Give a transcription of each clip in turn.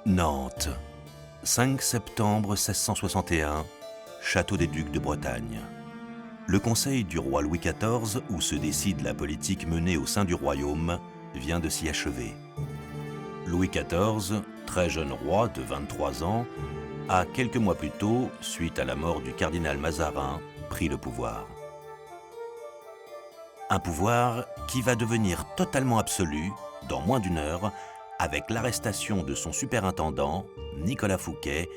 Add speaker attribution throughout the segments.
Speaker 1: Nantes, 5 septembre 1661, château des Ducs de Bretagne. Le conseil du roi Louis XIV, où se décide la politique menée au sein du royaume, vient de s'y achever. Louis XIV, très jeune roi de 23 ans, a quelques mois plus tôt, suite à la mort du cardinal Mazarin, pris le pouvoir. Un pouvoir qui va devenir totalement absolu dans moins d'une heure avec l'arrestation de son superintendant, Nicolas Fouquet,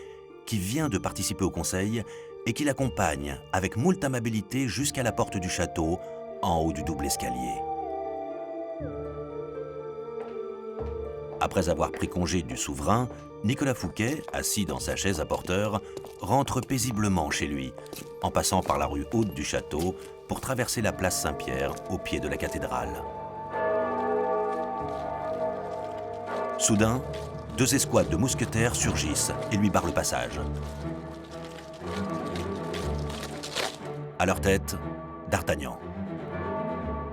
Speaker 1: qui vient de participer au conseil et qui l'accompagne avec moult amabilité jusqu'à la porte du château, en haut du double escalier. Après avoir pris congé du souverain, Nicolas Fouquet, assis dans sa chaise à porteur, rentre paisiblement chez lui, en passant par la rue haute du château pour traverser la place Saint-Pierre au pied de la cathédrale. Soudain, 2 escouades de mousquetaires surgissent et lui barrent le passage. À leur tête, D'Artagnan.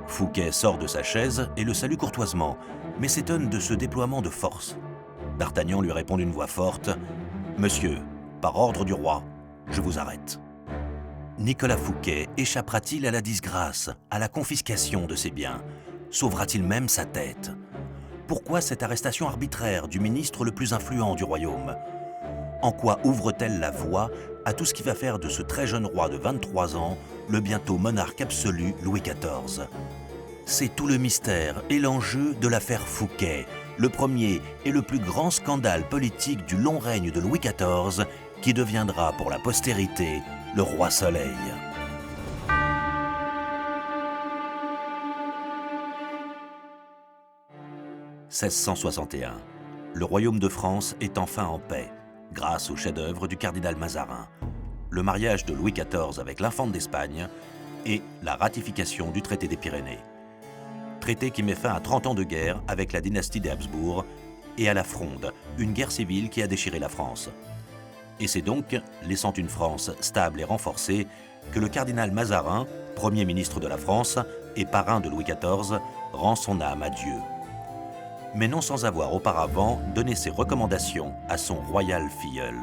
Speaker 1: Fouquet sort de sa chaise et le salue courtoisement, mais s'étonne de ce déploiement de force. D'Artagnan lui répond d'une voix forte « Monsieur, par ordre du roi, je vous arrête. » Nicolas Fouquet échappera-t-il à la disgrâce, à la confiscation de ses biens? Sauvera-t-il même sa tête? Pourquoi cette arrestation arbitraire du ministre le plus influent du royaume? En quoi ouvre-t-elle la voie à tout ce qui va faire de ce très jeune roi de 23 ans le bientôt monarque absolu Louis XIV? C'est tout le mystère et l'enjeu de l'affaire Fouquet, le premier et le plus grand scandale politique du long règne de Louis XIV, qui deviendra pour la postérité le roi Soleil. « 1661. Le royaume de France est enfin en paix, grâce au chef-d'œuvre du cardinal Mazarin, le mariage de Louis XIV avec l'infante d'Espagne et la ratification du traité des Pyrénées. Traité qui met fin à 30 ans de guerre avec la dynastie des Habsbourg et à la Fronde, une guerre civile qui a déchiré la France. Et c'est donc, laissant une France stable et renforcée, que le cardinal Mazarin, Premier ministre de la France et parrain de Louis XIV, rend son âme à Dieu. Mais non sans avoir auparavant donné ses recommandations à son royal filleul.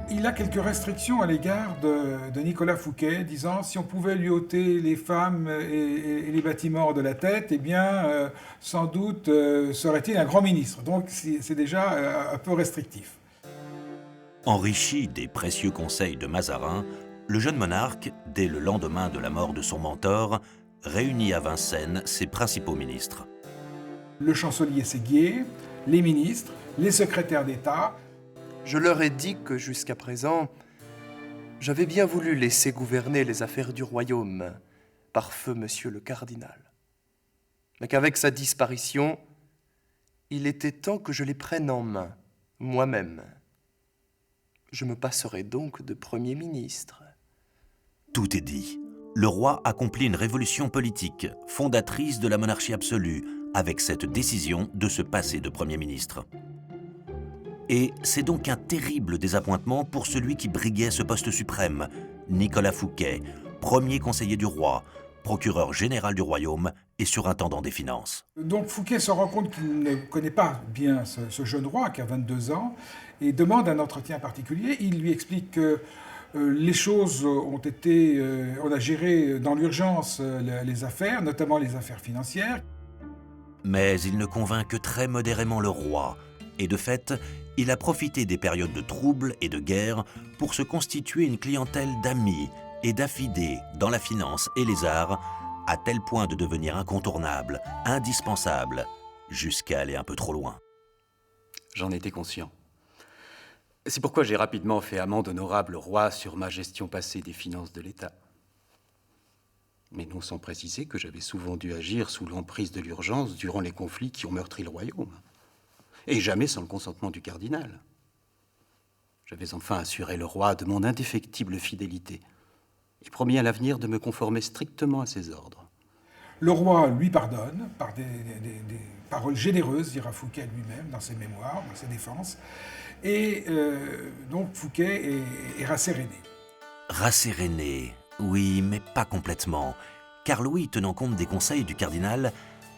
Speaker 2: Il a quelques restrictions à l'égard de Nicolas Fouquet, disant si on pouvait lui ôter les femmes et les bâtiments de la tête, eh bien, sans doute serait-il un grand ministre. Donc c'est déjà un peu restrictif.
Speaker 1: Enrichi des précieux conseils de Mazarin, le jeune monarque, dès le lendemain de la mort de son mentor, réunit à Vincennes ses principaux ministres.
Speaker 2: Le chancelier Séguier, les ministres, les secrétaires d'État.
Speaker 3: Je leur ai dit que jusqu'à présent, j'avais bien voulu laisser gouverner les affaires du royaume par feu monsieur le cardinal. Mais qu'avec sa disparition, il était temps que je les prenne en main, moi-même. Je me passerai donc de Premier ministre.
Speaker 1: Tout est dit. Le roi accomplit une révolution politique, fondatrice de la monarchie absolue, avec cette décision de se passer de Premier ministre. Et c'est donc un terrible désappointement pour celui qui briguait ce poste suprême, Nicolas Fouquet, premier conseiller du roi, procureur général du royaume et surintendant des finances.
Speaker 2: Donc Fouquet se rend compte qu'il ne connaît pas bien ce jeune roi qui a 22 ans et demande un entretien particulier. Il lui explique que les choses ont été... on a géré dans l'urgence les affaires, notamment les affaires financières.
Speaker 1: Mais il ne convainc que très modérément le roi, et de fait, il a profité des périodes de troubles et de guerre pour se constituer une clientèle d'amis et d'affidés dans la finance et les arts, à tel point de devenir incontournable, indispensable, jusqu'à aller un peu trop loin.
Speaker 4: J'en étais conscient. C'est pourquoi j'ai rapidement fait amende honorable au roi sur ma gestion passée des finances de l'État. Mais non sans préciser que j'avais souvent dû agir sous l'emprise de l'urgence durant les conflits qui ont meurtri le royaume. Et jamais sans le consentement du cardinal. J'avais enfin assuré le roi de mon indéfectible fidélité et promis à l'avenir de me conformer strictement à ses ordres.
Speaker 2: Le roi lui pardonne par des paroles généreuses, dira Fouquet lui-même dans ses mémoires, dans ses défenses. Et donc Fouquet est rasséréné.
Speaker 1: Rasséréné, oui, mais pas complètement, car Louis, tenant compte des conseils du cardinal,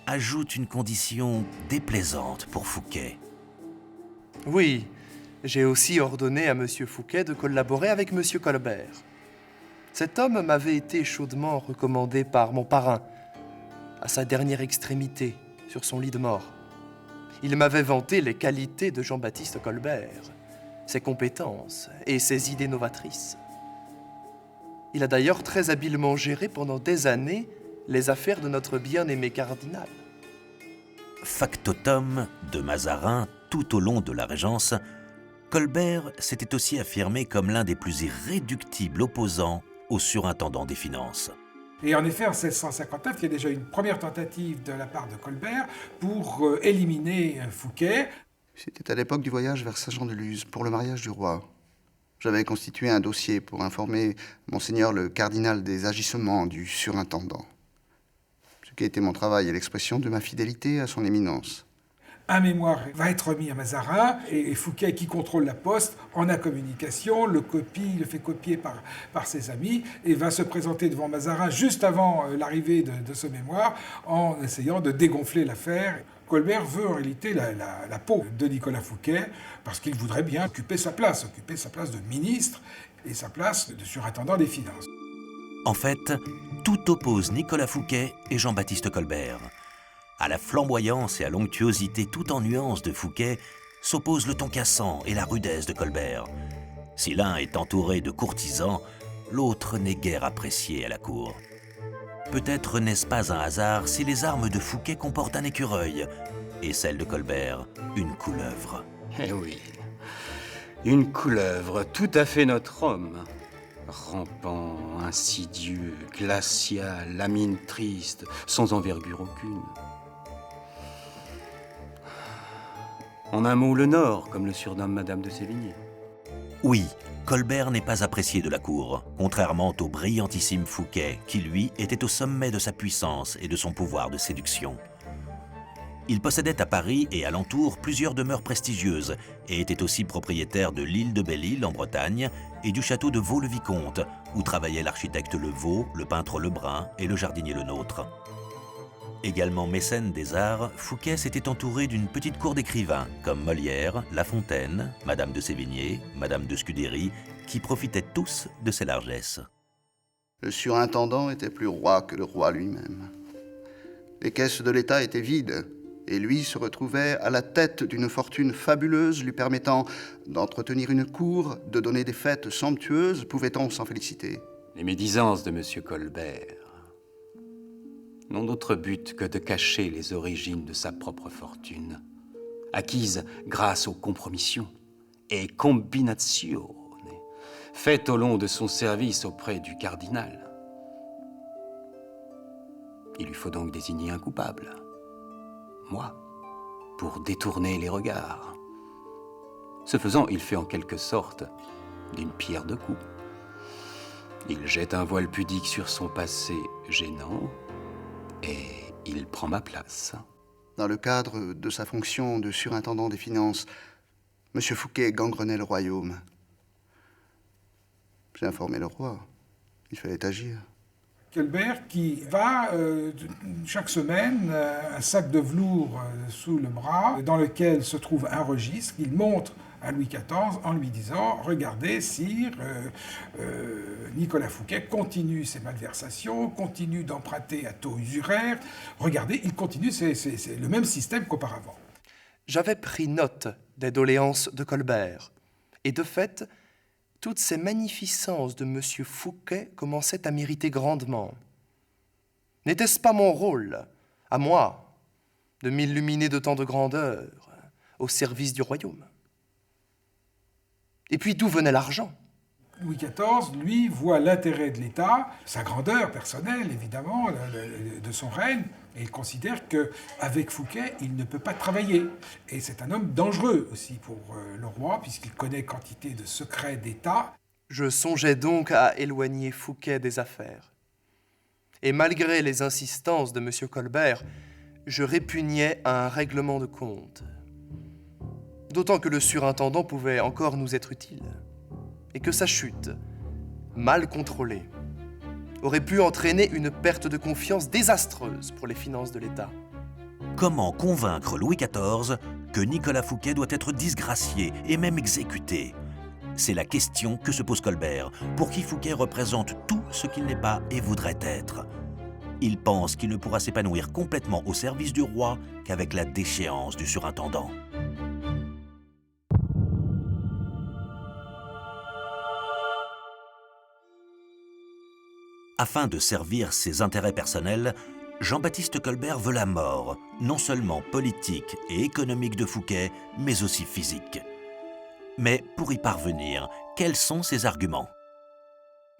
Speaker 1: ajoute une condition déplaisante pour Fouquet.
Speaker 3: Oui, j'ai aussi ordonné à M. Fouquet de collaborer avec M. Colbert. Cet homme m'avait été chaudement recommandé par mon parrain, à sa dernière extrémité, sur son lit de mort. Il m'avait vanté les qualités de Jean-Baptiste Colbert, ses compétences et ses idées novatrices. Il a d'ailleurs très habilement géré pendant des années les affaires de notre bien-aimé cardinal.
Speaker 1: Factotum de Mazarin tout au long de la Régence, Colbert s'était aussi affirmé comme l'un des plus irréductibles opposants au surintendant des finances.
Speaker 2: Et en effet, en 1659, il y a déjà une première tentative de la part de Colbert pour éliminer Fouquet.
Speaker 5: C'était à l'époque du voyage vers Saint-Jean-de-Luz pour le mariage du roi. J'avais constitué un dossier pour informer Monseigneur le cardinal des agissements du surintendant. Ce qui a été mon travail et l'expression de ma fidélité à son éminence.
Speaker 2: Un mémoire va être remis à Mazarin et Fouquet, qui contrôle la poste, en a communication, le fait copier par ses amis et va se présenter devant Mazarin juste avant l'arrivée de ce mémoire en essayant de dégonfler l'affaire. Colbert veut en réalité la peau de Nicolas Fouquet parce qu'il voudrait bien occuper sa place de ministre et sa place de surintendant des finances.
Speaker 1: En fait, tout oppose Nicolas Fouquet et Jean-Baptiste Colbert. À la flamboyance et à l'onctuosité tout en nuances de Fouquet s'opposent le ton cassant et la rudesse de Colbert. Si l'un est entouré de courtisans, l'autre n'est guère apprécié à la cour. Peut-être n'est-ce pas un hasard si les armes de Fouquet comportent un écureuil et celles de Colbert une couleuvre.
Speaker 4: Eh oui, une couleuvre, tout à fait notre homme. Rampant, insidieux, glacial, la mine triste, sans envergure aucune. En un mot, le Nord, comme le surnomme Madame de Sévigné.
Speaker 1: Oui, Colbert n'est pas apprécié de la cour, contrairement au brillantissime Fouquet, qui lui était au sommet de sa puissance et de son pouvoir de séduction. Il possédait à Paris et alentour plusieurs demeures prestigieuses et était aussi propriétaire de l'île de Belle-Île en Bretagne et du château de Vaux-le-Vicomte, où travaillaient l'architecte Levaux, le peintre Lebrun et le jardinier Lenôtre. Également mécène des arts, Fouquet s'était entouré d'une petite cour d'écrivains, comme Molière, La Fontaine, Madame de Sévigné, Madame de Scudéry, qui profitaient tous de ses largesses.
Speaker 5: Le surintendant était plus roi que le roi lui-même. Les caisses de l'État étaient vides, et lui se retrouvait à la tête d'une fortune fabuleuse lui permettant d'entretenir une cour, de donner des fêtes somptueuses, pouvait-on s'en féliciter?
Speaker 4: Les médisances de M. Colbert n'ont d'autre but que de cacher les origines de sa propre fortune, acquise grâce aux compromissions et combinazioni faites au long de son service auprès du cardinal. Il lui faut donc désigner un coupable, moi, pour détourner les regards. Ce faisant, il fait en quelque sorte d'une pierre deux coups. Il jette un voile pudique sur son passé gênant et il prend ma place.
Speaker 5: Dans le cadre de sa fonction de surintendant des finances, M. Fouquet gangrenait le royaume. J'ai informé le roi. Il fallait agir.
Speaker 2: Colbert qui va chaque semaine un sac de velours sous le bras dans lequel se trouve un registre qu'il montre à Louis XIV en lui disant « Regardez, sire, Nicolas Fouquet continue ses malversations, continue d'emprunter à taux usuraire. Regardez, il continue, c'est le même système qu'auparavant. »
Speaker 3: J'avais pris note des doléances de Colbert. Et de fait, toutes ces magnificences de M. Fouquet commençaient à m'irriter grandement. N'était-ce pas mon rôle, à moi, de m'illuminer de tant de grandeur au service du royaume? Et puis d'où venait l'argent?
Speaker 2: Louis XIV, lui, voit l'intérêt de l'État, sa grandeur personnelle, évidemment, de son règne, et il considère qu'avec Fouquet, il ne peut pas travailler. Et c'est un homme dangereux aussi pour le roi, puisqu'il connaît quantité de secrets d'État.
Speaker 3: Je songeais donc à éloigner Fouquet des affaires. Et malgré les insistances de M. Colbert, je répugnais à un règlement de compte. D'autant que le surintendant pouvait encore nous être utile, et que sa chute, mal contrôlée, aurait pu entraîner une perte de confiance désastreuse pour les finances de l'État.
Speaker 1: Comment convaincre Louis XIV que Nicolas Fouquet doit être disgracié et même exécuté? C'est la question que se pose Colbert, pour qui Fouquet représente tout ce qu'il n'est pas et voudrait être. Il pense qu'il ne pourra s'épanouir complètement au service du roi qu'avec la déchéance du surintendant. Afin de servir ses intérêts personnels, Jean-Baptiste Colbert veut la mort, non seulement politique et économique de Fouquet, mais aussi physique. Mais pour y parvenir, quels sont ses arguments?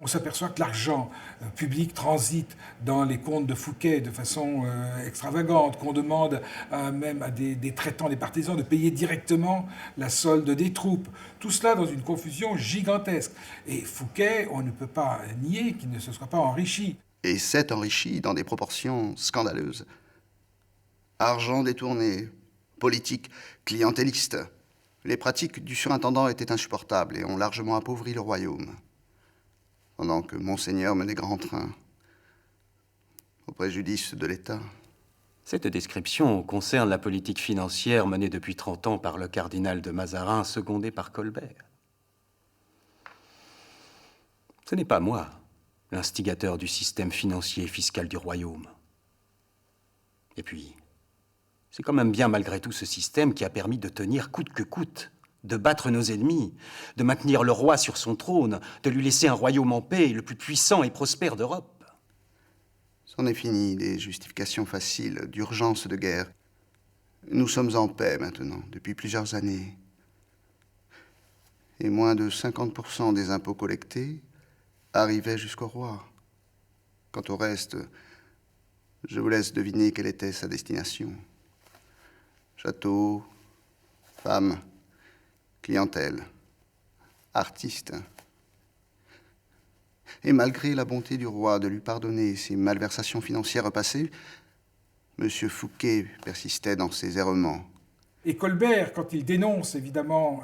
Speaker 2: On s'aperçoit que l'argent public transite dans les comptes de Fouquet de façon extravagante, qu'on demande même à des traitants, des partisans, de payer directement la solde des troupes. Tout cela dans une confusion gigantesque. Et Fouquet, on ne peut pas nier qu'il ne se soit pas enrichi.
Speaker 5: Et s'est enrichi dans des proportions scandaleuses. Argent détourné, politique clientéliste. Les pratiques du surintendant étaient insupportables et ont largement appauvri le royaume. Pendant que Monseigneur menait grand train, au préjudice de l'État.
Speaker 4: Cette description concerne la politique financière menée depuis 30 ans par le cardinal de Mazarin, secondé par Colbert. Ce n'est pas moi, l'instigateur du système financier et fiscal du royaume. Et puis, c'est quand même bien malgré tout ce système qui a permis de tenir coûte que coûte, de battre nos ennemis, de maintenir le roi sur son trône, de lui laisser un royaume en paix, le plus puissant et prospère d'Europe.
Speaker 5: C'en est fini des justifications faciles, d'urgence de guerre. Nous sommes en paix maintenant, depuis plusieurs années. Et moins de 50% des impôts collectés arrivaient jusqu'au roi. Quant au reste, je vous laisse deviner quelle était sa destination. Château, femmes, clientèle, artistes. Et malgré la bonté du roi de lui pardonner ses malversations financières passées, M. Fouquet persistait dans ses errements.
Speaker 2: Et Colbert, quand il dénonce évidemment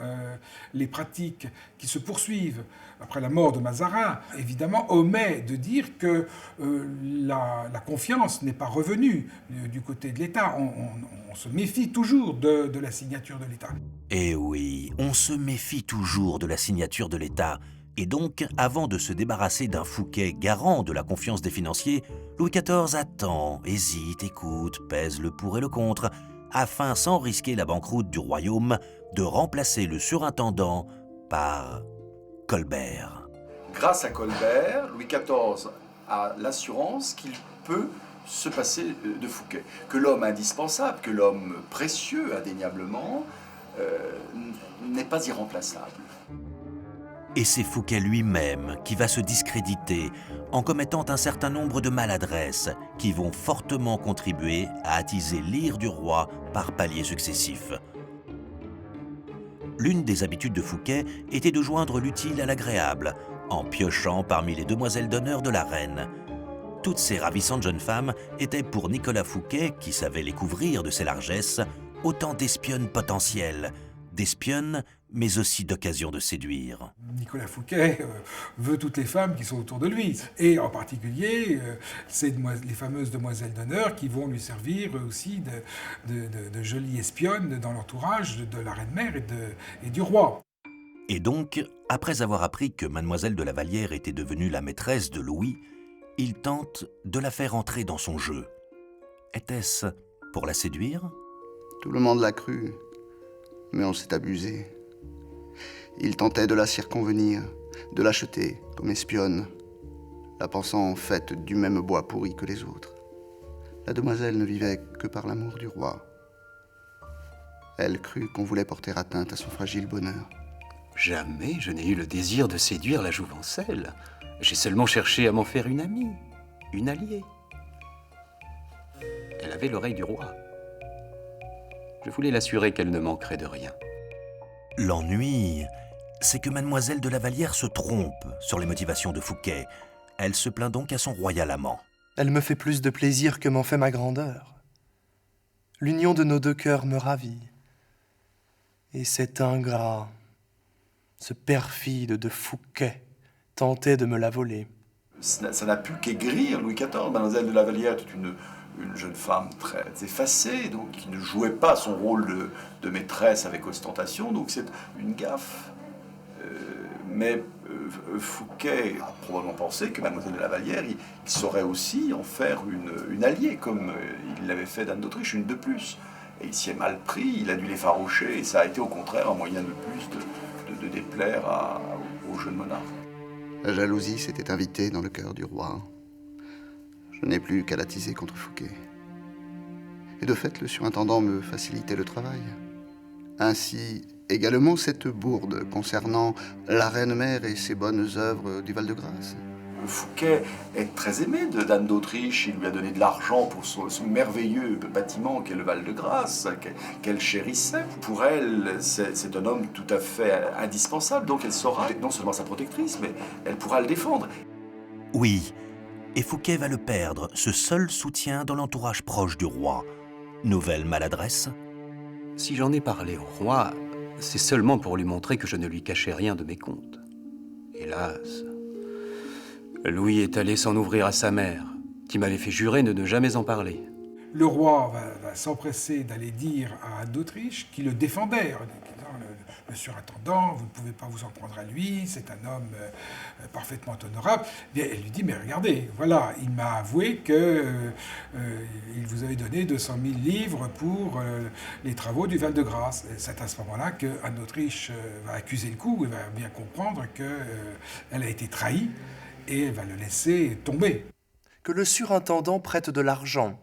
Speaker 2: les pratiques qui se poursuivent après la mort de Mazarin, évidemment omet de dire que la confiance n'est pas revenue du côté de l'État. On se méfie toujours de la signature de l'État.
Speaker 1: Eh oui, on se méfie toujours de la signature de l'État. Et donc, avant de se débarrasser d'un Fouquet garant de la confiance des financiers, Louis XIV attend, hésite, écoute, pèse le pour et le contre, afin, sans risquer la banqueroute du royaume, de remplacer le surintendant par Colbert.
Speaker 6: Grâce à Colbert, Louis XIV a l'assurance qu'il peut se passer de Fouquet. Que l'homme indispensable, que l'homme précieux, indéniablement, n'est pas irremplaçable.
Speaker 1: Et c'est Fouquet lui-même qui va se discréditer en commettant un certain nombre de maladresses qui vont fortement contribuer à attiser l'ire du roi par paliers successifs. L'une des habitudes de Fouquet était de joindre l'utile à l'agréable, en piochant parmi les demoiselles d'honneur de la reine. Toutes ces ravissantes jeunes femmes étaient pour Nicolas Fouquet, qui savait les couvrir de ses largesses, autant d'espionnes potentielles, d'espionnes, mais aussi d'occasions de séduire.
Speaker 2: Nicolas Fouquet veut toutes les femmes qui sont autour de lui, et en particulier les fameuses demoiselles d'honneur qui vont lui servir aussi de jolies espionnes dans l'entourage de la reine-mère et du roi.
Speaker 1: Et donc, après avoir appris que mademoiselle de la Vallière était devenue la maîtresse de Louis, il tente de la faire entrer dans son jeu. Était-ce pour la séduire?
Speaker 5: Tout le monde l'a cru, mais on s'est abusé. Il tentait de la circonvenir, de l'acheter comme espionne, la pensant faite du même bois pourri que les autres. La demoiselle ne vivait que par l'amour du roi. Elle crut qu'on voulait porter atteinte à son fragile bonheur.
Speaker 4: Jamais je n'ai eu le désir de séduire la jouvencelle. J'ai seulement cherché à m'en faire une amie, une alliée. Elle avait l'oreille du roi. Je voulais l'assurer qu'elle ne manquerait de rien.
Speaker 1: L'ennui, c'est que mademoiselle de la Vallière se trompe sur les motivations de Fouquet. Elle se plaint donc à son royal amant.
Speaker 3: Elle me fait plus de plaisir que m'en fait ma grandeur. L'union de nos deux cœurs me ravit. Et cet ingrat, ce perfide de Fouquet, tentait de me la voler.
Speaker 6: Ça n'a pu qu'aigrir Louis XIV. Mademoiselle de la Vallière était une jeune femme très effacée, donc qui ne jouait pas son rôle de maîtresse avec ostentation, donc c'est une gaffe. Mais Fouquet a probablement pensé que Mademoiselle de la Vallière, il saurait aussi en faire une alliée, comme il l'avait fait d'Anne d'Autriche, une de plus. Et il s'y est mal pris, il a dû l'effaroucher, et ça a été au contraire un moyen de plus de déplaire au jeune monarque.
Speaker 5: La jalousie s'était invitée dans le cœur du roi. Je n'ai plus qu'à l'attiser contre Fouquet. Et de fait, le surintendant me facilitait le travail. Ainsi, également cette bourde concernant la reine-mère et ses bonnes œuvres du Val-de-Grâce.
Speaker 6: Fouquet est très aimé d'Anne d'Autriche, il lui a donné de l'argent pour son merveilleux bâtiment qu'est le Val-de-Grâce, qu'elle chérissait. Pour elle, c'est un homme tout à fait indispensable, donc elle saura non seulement sa protectrice, mais elle pourra le défendre.
Speaker 1: Oui, et Fouquet va le perdre, ce seul soutien dans l'entourage proche du roi. Nouvelle maladresse?
Speaker 4: Si j'en ai parlé au roi, c'est seulement pour lui montrer que je ne lui cachais rien de mes comptes. Hélas, Louis est allé s'en ouvrir à sa mère, qui m'avait fait jurer de ne jamais en parler.
Speaker 2: Le roi va s'empresser d'aller dire à Anne d'Autriche qu'il le défendait, en disant le surintendant, vous ne pouvez pas vous en prendre à lui, c'est un homme parfaitement honorable. Bien, elle lui dit, mais regardez, voilà, il m'a avoué qu'il vous avait donné 200 000 livres pour les travaux du Val-de-Grâce. Et c'est à ce moment-là que Anne d'Autriche va accuser le coup et va bien comprendre qu'elle a été trahie et elle va le laisser tomber.
Speaker 3: Que le surintendant prête de l'argent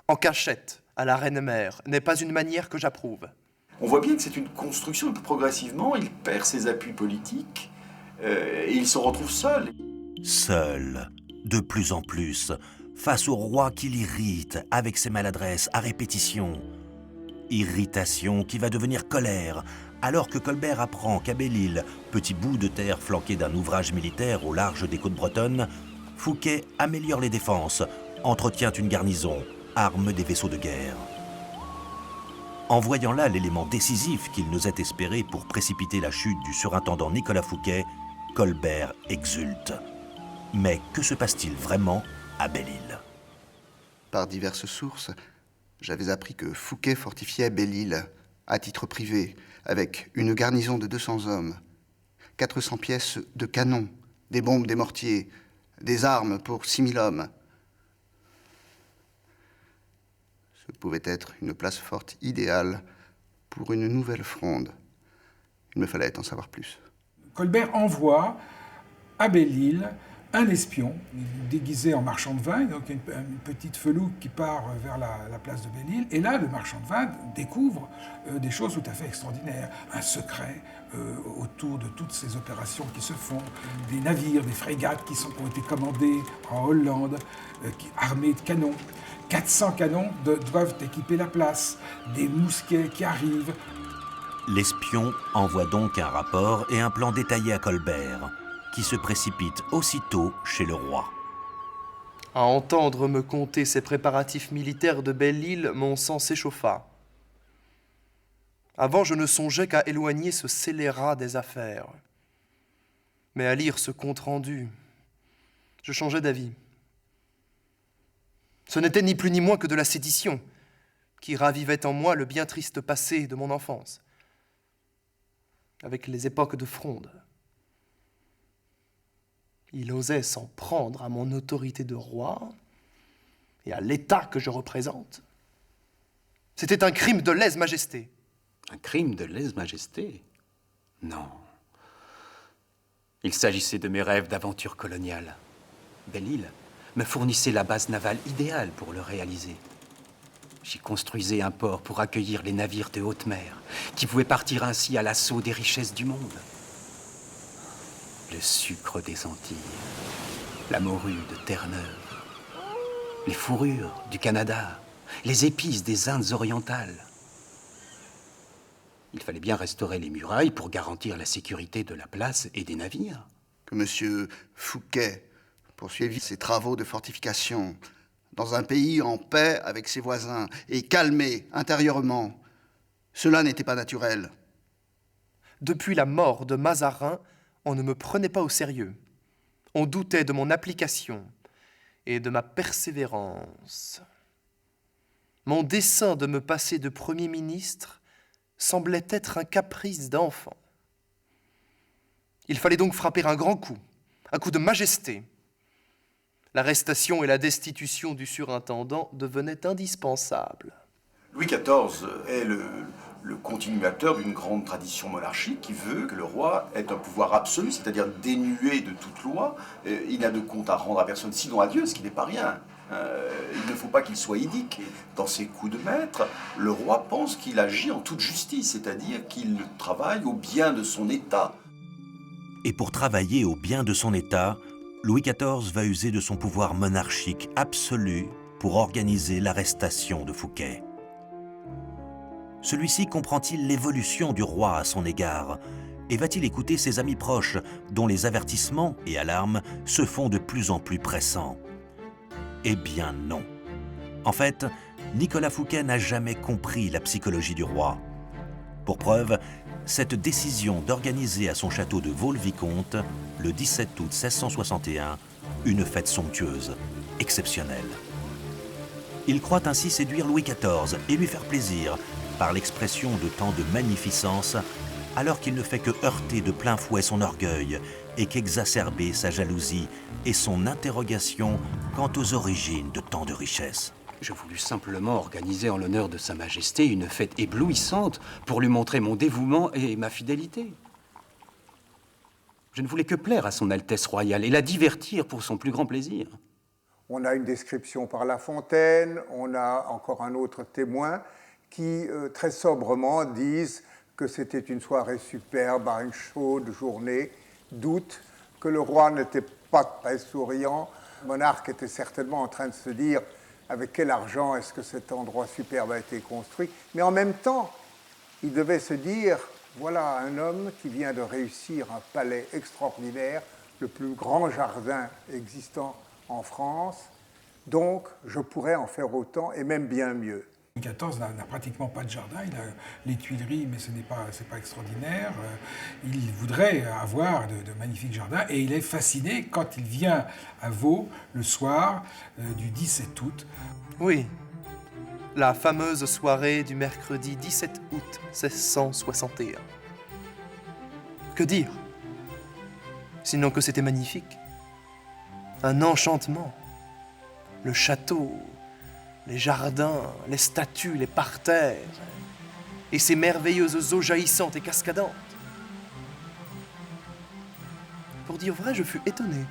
Speaker 3: en cachette à la reine-mère n'est pas une manière que j'approuve.
Speaker 6: On voit bien que c'est une construction, et progressivement, il perd ses appuis politiques et il se retrouve seul.
Speaker 1: Seul, de plus en plus, face au roi qui l'irrite avec ses maladresses à répétition. Irritation qui va devenir colère, alors que Colbert apprend qu'à Belle-Île, petit bout de terre flanqué d'un ouvrage militaire au large des côtes bretonnes, Fouquet améliore les défenses, entretient une garnison, arme des vaisseaux de guerre. En voyant là l'élément décisif qu'il n'osait espérer pour précipiter la chute du surintendant Nicolas Fouquet, Colbert exulte. Mais que se passe-t-il vraiment à Belle-Île?
Speaker 5: Par diverses sources, j'avais appris que Fouquet fortifiait Belle-Île à titre privé, avec une garnison de 200 hommes, 400 pièces de canon, des bombes, des mortiers, des armes pour 6000 hommes. Ce pouvait être une place forte idéale pour une nouvelle fronde. Il me fallait en savoir plus.
Speaker 2: Colbert envoie à Belle-Île un espion déguisé en marchand de vin, donc une petite felouque qui part vers la place de Belle-Île. Et là, le marchand de vin découvre des choses tout à fait extraordinaires. Un secret autour de toutes ces opérations qui se font. Des navires, des frégates qui ont été commandés en Hollande, armés de canons. 400 canons doivent équiper la place. Des mousquets qui arrivent.
Speaker 1: L'espion envoie donc un rapport et un plan détaillé à Colbert, qui se précipite aussitôt chez le roi.
Speaker 3: À entendre me conter ces préparatifs militaires de Belle-Île, mon sang s'échauffa. Avant, je ne songeais qu'à éloigner ce scélérat des affaires. Mais à lire ce compte-rendu, je changeai d'avis. Ce n'était ni plus ni moins que de la sédition, qui ravivait en moi le bien triste passé de mon enfance, avec les époques de fronde. Il osait s'en prendre à mon autorité de roi et à l'État que je représente. C'était un crime de lèse-majesté.
Speaker 4: Un crime de lèse-majesté? Non. Il s'agissait de mes rêves d'aventure coloniale. Belle-Île me fournissait la base navale idéale pour le réaliser. J'y construisais un port pour accueillir les navires de haute mer, qui pouvaient partir ainsi à l'assaut des richesses du monde. Le sucre des Antilles, la morue de Terre-Neuve, les fourrures du Canada, les épices des Indes orientales. Il fallait bien restaurer les murailles pour garantir la sécurité de la place et des navires.
Speaker 5: Que M. Fouquet poursuivit ses travaux de fortification dans un pays en paix avec ses voisins et calmé intérieurement, cela n'était pas naturel.
Speaker 3: Depuis la mort de Mazarin, on ne me prenait pas au sérieux. On doutait de mon application et de ma persévérance. Mon dessein de me passer de Premier ministre semblait être un caprice d'enfant. Il fallait donc frapper un grand coup, un coup de majesté. L'arrestation et la destitution du surintendant devenaient indispensables.
Speaker 6: Louis XIV est le continuateur d'une grande tradition monarchique qui veut que le roi ait un pouvoir absolu, c'est-à-dire dénué de toute loi. Il n'a de compte à rendre à personne, sinon à Dieu, ce qui n'est pas rien. Il ne faut pas qu'il soit idique. Dans ses coups de maître, le roi pense qu'il agit en toute justice, c'est-à-dire qu'il travaille au bien de son État.
Speaker 1: Et pour travailler au bien de son État, Louis XIV va user de son pouvoir monarchique absolu pour organiser l'arrestation de Fouquet. Celui-ci comprend-il l'évolution du roi à son égard et va-t-il écouter ses amis proches dont les avertissements et alarmes se font de plus en plus pressants? Eh bien non. En fait, Nicolas Fouquet n'a jamais compris la psychologie du roi. Pour preuve, cette décision d'organiser à son château de Vaux-le-Vicomte, le 17 août 1661, une fête somptueuse, exceptionnelle. Il croit ainsi séduire Louis XIV et lui faire plaisir par l'expression de tant de magnificence, alors qu'il ne fait que heurter de plein fouet son orgueil et qu'exacerber sa jalousie et son interrogation quant aux origines de tant de richesses.
Speaker 4: Je voulus simplement organiser en l'honneur de Sa Majesté une fête éblouissante pour lui montrer mon dévouement et ma fidélité. Je ne voulais que plaire à son Altesse royale et la divertir pour son plus grand plaisir.
Speaker 7: On a une description par La Fontaine, on a encore un autre témoin qui, très sobrement, disent que c'était une soirée superbe, à une chaude journée d'août, que le roi n'était pas très souriant. Le monarque était certainement en train de se dire avec quel argent est-ce que cet endroit superbe a été construit. Mais en même temps, il devait se dire, voilà un homme qui vient de réussir un palais extraordinaire, le plus grand jardin existant en France, donc je pourrais en faire autant et même bien mieux.
Speaker 2: Louis XIV n'a pratiquement pas de jardin, il a les Tuileries, mais c'est pas extraordinaire. Il voudrait avoir de magnifiques jardins et il est fasciné quand il vient à Vaux le soir du 17 août.
Speaker 3: Oui, la fameuse soirée du mercredi 17 août 1661. Que dire? Sinon que c'était magnifique. Un enchantement. Le château, les jardins, les statues, les parterres, et ces merveilleuses eaux jaillissantes et cascadantes. Pour dire vrai, je fus étonné,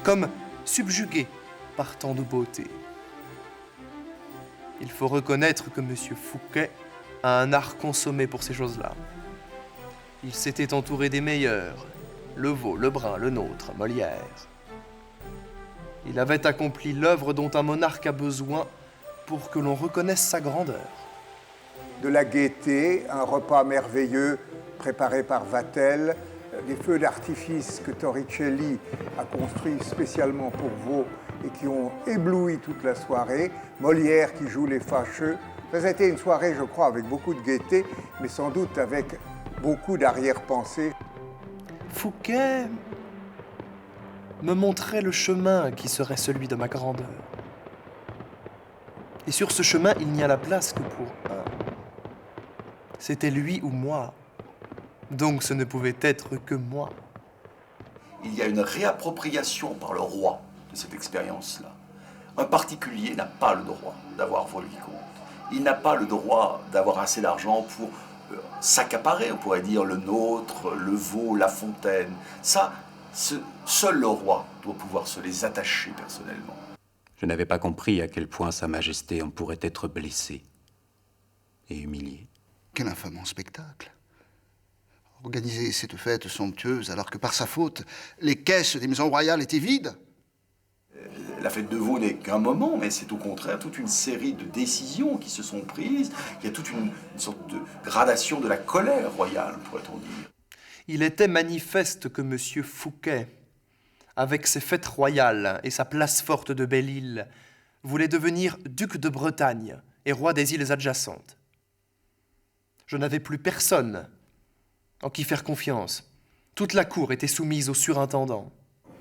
Speaker 3: comme subjugué par tant de beauté. Il faut reconnaître que M. Fouquet a un art consommé pour ces choses-là. Il s'était entouré des meilleurs, Le Veau, Lebrun, le nôtre, Molière. Il avait accompli l'œuvre dont un monarque a besoin pour que l'on reconnaisse sa grandeur.
Speaker 7: De la gaieté, un repas merveilleux préparé par Vatel, des feux d'artifice que Torricelli a construits spécialement pour Vaux et qui ont ébloui toute la soirée, Molière qui joue les fâcheux. Ça a été une soirée, je crois, avec beaucoup de gaieté, mais sans doute avec beaucoup d'arrière-pensée.
Speaker 3: Fouquet me montrait le chemin qui serait celui de ma grandeur. Et sur ce chemin, il n'y a la place que pour un. C'était lui ou moi. Donc ce ne pouvait être que moi.
Speaker 6: Il y a une réappropriation par le roi de cette expérience-là. Un particulier n'a pas le droit d'avoir Vaux-le-Vicomte. Il n'a pas le droit d'avoir assez d'argent pour s'accaparer, on pourrait dire, le nôtre, le Vaux, la Fontaine. Ça, seul le roi doit pouvoir se les attacher personnellement.
Speaker 4: Je n'avais pas compris à quel point Sa Majesté en pourrait être blessée et humiliée.
Speaker 5: Quel infamant spectacle! Organiser cette fête somptueuse alors que par sa faute, les caisses des maisons royales étaient vides.
Speaker 6: La fête de Vaux n'est qu'un moment, mais c'est au contraire toute une série de décisions qui se sont prises. Il y a toute une sorte de gradation de la colère royale, pourrait-on dire.
Speaker 3: Il était manifeste que M. Fouquet, avec ses fêtes royales et sa place forte de Belle-Île, voulait devenir duc de Bretagne et roi des îles adjacentes. Je n'avais plus personne en qui faire confiance. Toute la cour était soumise au surintendant.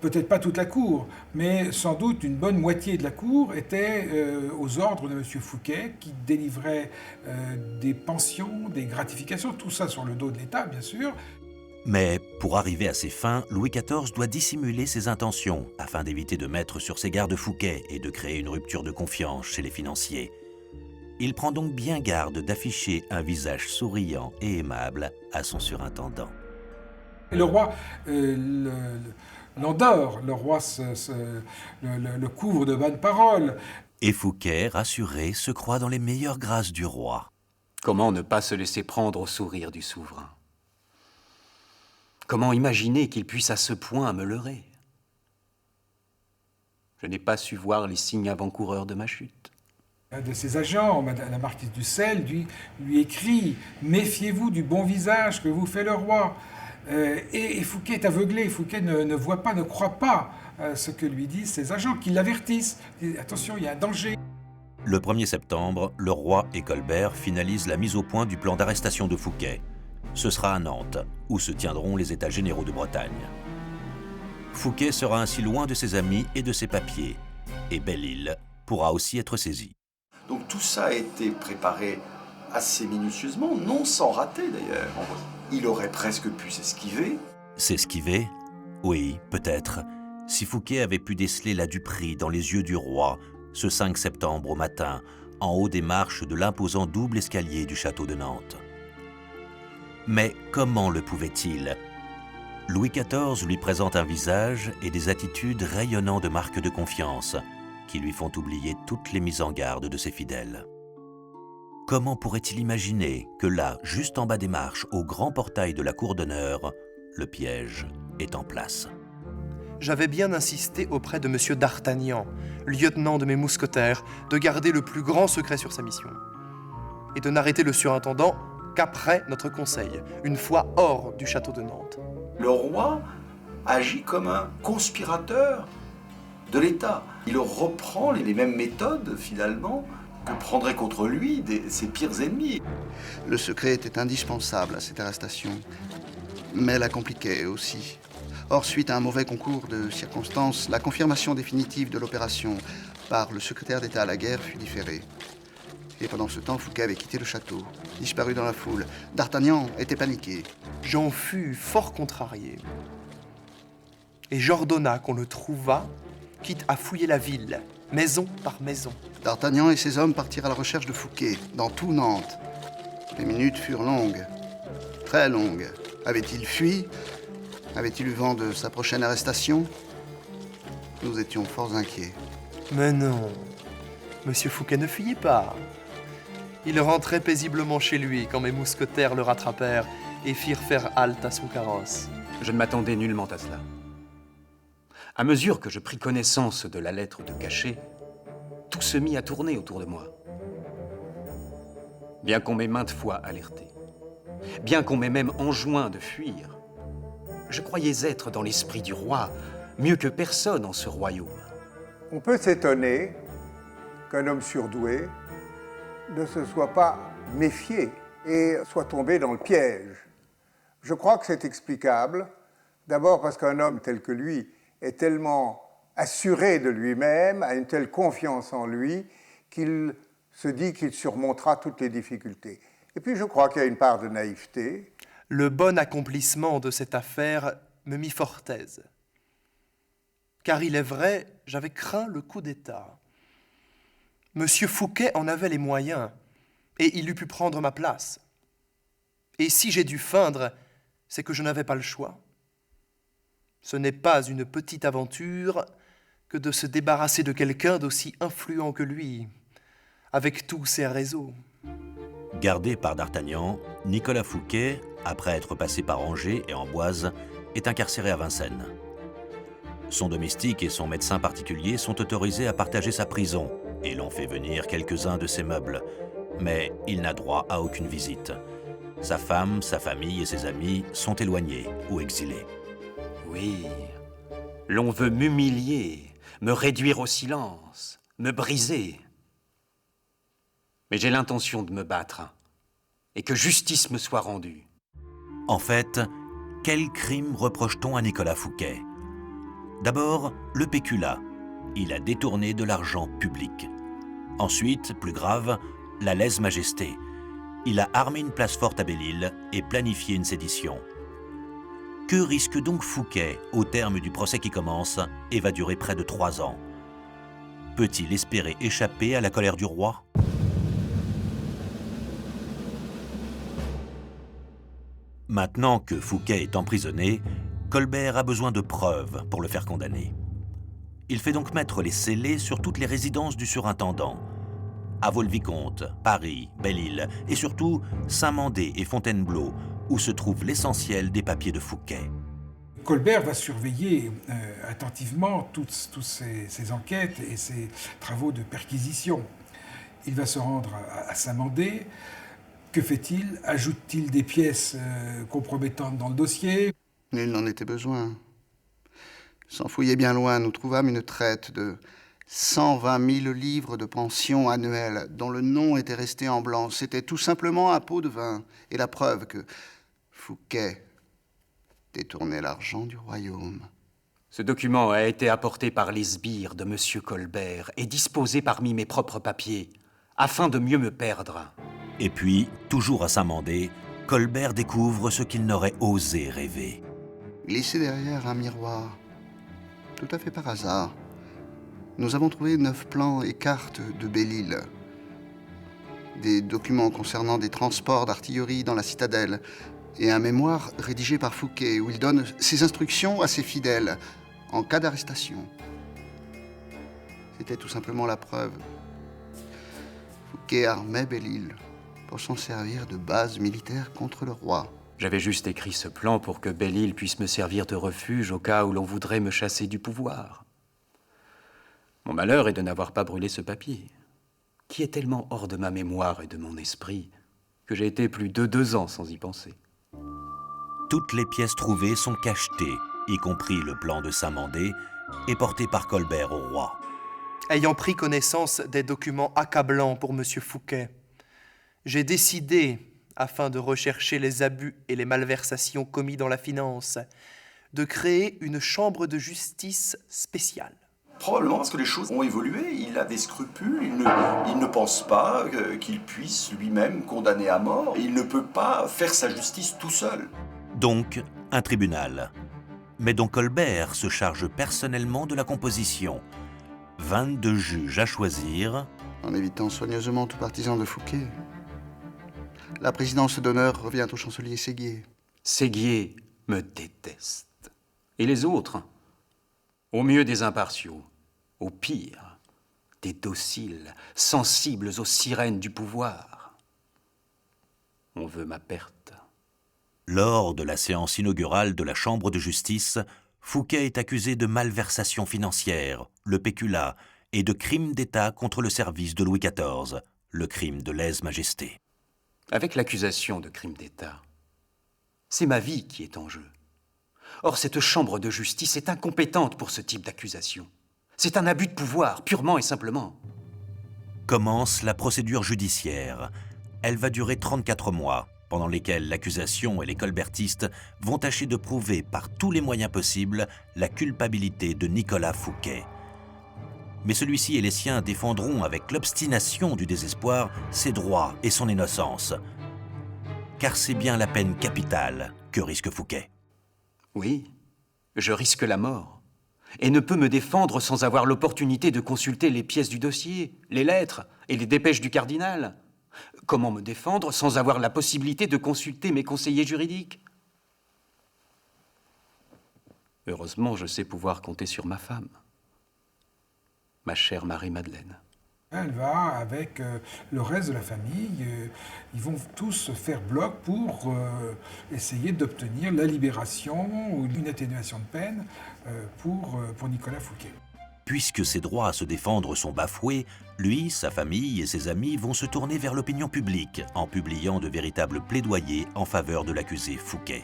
Speaker 2: peut-être pas toute la cour, mais sans doute une bonne moitié de la cour était aux ordres de M. Fouquet, qui délivrait des pensions, des gratifications, tout ça sur le dos de l'État, bien sûr.
Speaker 1: Mais pour arriver à ses fins, Louis XIV doit dissimuler ses intentions afin d'éviter de mettre sur ses gardes Fouquet et de créer une rupture de confiance chez les financiers. Il prend donc bien garde d'afficher un visage souriant et aimable à son surintendant.
Speaker 2: Et le roi l'endort, le roi le couvre de bonnes paroles.
Speaker 1: Et Fouquet, rassuré, se croit dans les meilleures grâces du roi.
Speaker 4: Comment ne pas se laisser prendre au sourire du souverain? Comment imaginer qu'il puisse à ce point me leurrer? Je n'ai pas su voir les signes avant-coureurs de ma chute.
Speaker 2: Un de ses agents, la marquise du Sel, lui écrit « Méfiez-vous du bon visage que vous fait le roi ». Et Fouquet est aveuglé, Fouquet ne voit pas, ne croit pas ce que lui disent ses agents, qui l'avertissent. Attention, il y a un danger.
Speaker 1: Le 1er septembre, le roi et Colbert finalisent la mise au point du plan d'arrestation de Fouquet. Ce sera à Nantes, où se tiendront les États généraux de Bretagne. Fouquet sera ainsi loin de ses amis et de ses papiers, et Belle-Île pourra aussi être saisie.
Speaker 6: Donc tout ça a été préparé assez minutieusement, non sans rater d'ailleurs. Il aurait presque pu s'esquiver.
Speaker 1: S'esquiver? Oui, peut-être, si Fouquet avait pu déceler la duperie dans les yeux du roi, ce 5 septembre au matin, en haut des marches de l'imposant double escalier du château de Nantes. Mais comment le pouvait-il? Louis XIV lui présente un visage et des attitudes rayonnant de marques de confiance qui lui font oublier toutes les mises en garde de ses fidèles. Comment pourrait-il imaginer que là, juste en bas des marches, au grand portail de la cour d'honneur, le piège est en place?
Speaker 3: J'avais bien insisté auprès de M. d'Artagnan, lieutenant de mes mousquetaires, de garder le plus grand secret sur sa mission et de n'arrêter le surintendant qu'après notre conseil, une fois hors du château de Nantes.
Speaker 6: Le roi agit comme un conspirateur de l'État. Il reprend les mêmes méthodes, finalement, que prendraient contre lui ses pires ennemis.
Speaker 5: Le secret était indispensable à cette arrestation, mais la compliquait aussi. Or, suite à un mauvais concours de circonstances, la confirmation définitive de l'opération par le secrétaire d'État à la guerre fut différée. Et pendant ce temps, Fouquet avait quitté le château, disparu dans la foule. D'Artagnan était paniqué.
Speaker 3: J'en fus fort contrarié. Et j'ordonna qu'on le trouvât, quitte à fouiller la ville, maison par maison.
Speaker 5: D'Artagnan et ses hommes partirent à la recherche de Fouquet, dans tout Nantes. Les minutes furent longues, très longues. Avait-il fui? Avait-il eu vent de sa prochaine arrestation? Nous étions fort inquiets.
Speaker 3: Mais non, Monsieur Fouquet ne fuyait pas. Il rentrait paisiblement chez lui quand mes mousquetaires le rattrapèrent et firent faire halte à son carrosse.
Speaker 4: Je ne m'attendais nullement à cela. À mesure que je pris connaissance de la lettre de cachet, tout se mit à tourner autour de moi. Bien qu'on m'ait maintes fois alerté, bien qu'on m'ait même enjoint de fuir, je croyais être dans l'esprit du roi, mieux que personne en ce royaume.
Speaker 7: On peut s'étonner qu'un homme surdoué ne se soit pas méfié et soit tombé dans le piège. Je crois que c'est explicable, d'abord parce qu'un homme tel que lui est tellement assuré de lui-même, a une telle confiance en lui, qu'il se dit qu'il surmontera toutes les difficultés. Et puis je crois qu'il y a une part de naïveté.
Speaker 3: Le bon accomplissement de cette affaire me mit fort aise. Car il est vrai, j'avais craint le coup d'État. Monsieur Fouquet en avait les moyens, et il eût pu prendre ma place. Et si j'ai dû feindre, c'est que je n'avais pas le choix. Ce n'est pas une petite aventure que de se débarrasser de quelqu'un d'aussi influent que lui, avec tous ses réseaux.
Speaker 1: Gardé par d'Artagnan, Nicolas Fouquet, après être passé par Angers et Amboise, est incarcéré à Vincennes. Son domestique et son médecin particulier sont autorisés à partager sa prison et l'on fait venir quelques-uns de ses meubles. Mais il n'a droit à aucune visite. Sa femme, sa famille et ses amis sont éloignés ou exilés.
Speaker 4: Oui, l'on veut m'humilier, me réduire au silence, me briser. Mais j'ai l'intention de me battre et que justice me soit rendue.
Speaker 1: En fait, quel crime reproche-t-on à Nicolas Fouquet? D'abord, le péculat. Il a détourné de l'argent public. Ensuite, plus grave, la lèse-majesté. Il a armé une place forte à Belle-Île et planifié une sédition. Que risque donc Fouquet au terme du procès qui commence et va durer près de 3 ans? Peut-il espérer échapper à la colère du roi? Maintenant que Fouquet est emprisonné, Colbert a besoin de preuves pour le faire condamner. Il fait donc mettre les scellés sur toutes les résidences du surintendant. À Vaux-le-Vicomte, Paris, Belle-Île et surtout Saint-Mandé et Fontainebleau, où se trouve l'essentiel des papiers de Fouquet.
Speaker 2: Colbert va surveiller attentivement toutes ces enquêtes et ces travaux de perquisition. Il va se rendre à Saint-Mandé. Que fait-il? Ajoute-t-il des pièces compromettantes dans le dossier?
Speaker 5: Nul n'en était besoin. Sans fouiller bien loin, nous trouvâmes une traite de 120 000 livres de pension annuelle, dont le nom était resté en blanc. C'était tout simplement un pot de vin, et la preuve que Fouquet détournait l'argent du royaume.
Speaker 4: Ce document a été apporté par les sbires de M. Colbert et disposé parmi mes propres papiers, afin de mieux me perdre.
Speaker 1: Et puis, toujours à Saint-Mandé, Colbert découvre ce qu'il n'aurait osé rêver.
Speaker 5: Glissé derrière un miroir, tout à fait par hasard, nous avons trouvé 9 plans et cartes de Belle-Île. Des documents concernant des transports d'artillerie dans la citadelle et un mémoire rédigé par Fouquet où il donne ses instructions à ses fidèles en cas d'arrestation. C'était tout simplement la preuve. Fouquet armait Belle-Île pour s'en servir de base militaire contre le roi.
Speaker 4: J'avais juste écrit ce plan pour que Belle-Île puisse me servir de refuge au cas où l'on voudrait me chasser du pouvoir. Mon malheur est de n'avoir pas brûlé ce papier, qui est tellement hors de ma mémoire et de mon esprit que j'ai été plus de 2 ans sans y penser.
Speaker 1: Toutes les pièces trouvées sont cachetées, y compris le plan de Saint-Mandé, et porté par Colbert au roi.
Speaker 3: Ayant pris connaissance des documents accablants pour M. Fouquet, j'ai décidé, afin de rechercher les abus et les malversations commis dans la finance, de créer une chambre de justice spéciale.
Speaker 6: Probablement parce que les choses ont évolué, il a des scrupules, il ne pense pas qu'il puisse lui-même condamner à mort, il ne peut pas faire sa justice tout seul.
Speaker 1: Donc, un tribunal. Mais dont Colbert se charge personnellement de la composition. 22 juges à choisir.
Speaker 5: En évitant soigneusement tout partisan de Fouquet. La présidence d'honneur revient au chancelier Séguier.
Speaker 4: Séguier me déteste. Et les autres? Au mieux des impartiaux, au pire, des dociles, sensibles aux sirènes du pouvoir. On veut ma perte.
Speaker 1: Lors de la séance inaugurale de la Chambre de justice, Fouquet est accusé de malversation financière, le péculat, et de crime d'État contre le service de Louis XIV, le crime de lèse-majesté.
Speaker 4: Avec l'accusation de crime d'État, c'est ma vie qui est en jeu. Or, cette chambre de justice est incompétente pour ce type d'accusation. C'est un abus de pouvoir, purement et simplement.
Speaker 1: Commence la procédure judiciaire. Elle va durer 34 mois, pendant lesquels l'accusation et les colbertistes vont tâcher de prouver par tous les moyens possibles la culpabilité de Nicolas Fouquet. Mais celui-ci et les siens défendront avec l'obstination du désespoir ses droits et son innocence. Car c'est bien la peine capitale que risque Fouquet.
Speaker 4: Oui, je risque la mort, et ne peux me défendre sans avoir l'opportunité de consulter les pièces du dossier, les lettres et les dépêches du cardinal. Comment me défendre sans avoir la possibilité de consulter mes conseillers juridiques? Heureusement, je sais pouvoir compter sur ma femme, ma chère Marie-Madeleine.
Speaker 2: Elle va avec le reste de la famille, ils vont tous faire bloc pour essayer d'obtenir la libération ou une atténuation de peine pour Nicolas Fouquet.
Speaker 1: Puisque ses droits à se défendre sont bafoués, lui, sa famille et ses amis vont se tourner vers l'opinion publique en publiant de véritables plaidoyers en faveur de l'accusé Fouquet.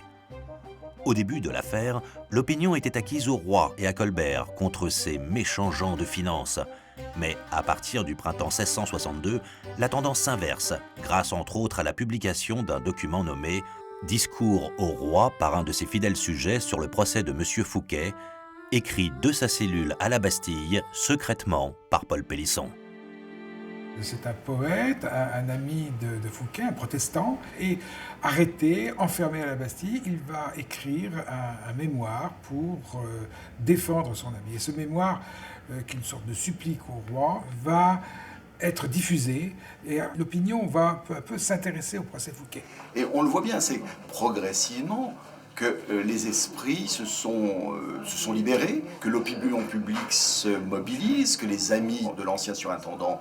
Speaker 1: Au début de l'affaire, l'opinion était acquise au roi et à Colbert contre ces méchants gens de finance. Mais à partir du printemps 1662, la tendance s'inverse, grâce entre autres à la publication d'un document nommé « Discours au roi par un de ses fidèles sujets sur le procès de M. Fouquet », écrit de sa cellule à la Bastille, secrètement par Paul Pélisson.
Speaker 2: C'est un poète, un ami de Fouquet, un protestant, et arrêté, enfermé à la Bastille, il va écrire un mémoire pour défendre son ami. Et ce mémoire, qui est une sorte de supplique au roi, va être diffusé, et l'opinion va peu à peu s'intéresser au procès Fouquet.
Speaker 6: Et on le voit bien, c'est progressivement que les esprits se sont libérés, que l'opinion publique se mobilise, que les amis de l'ancien surintendant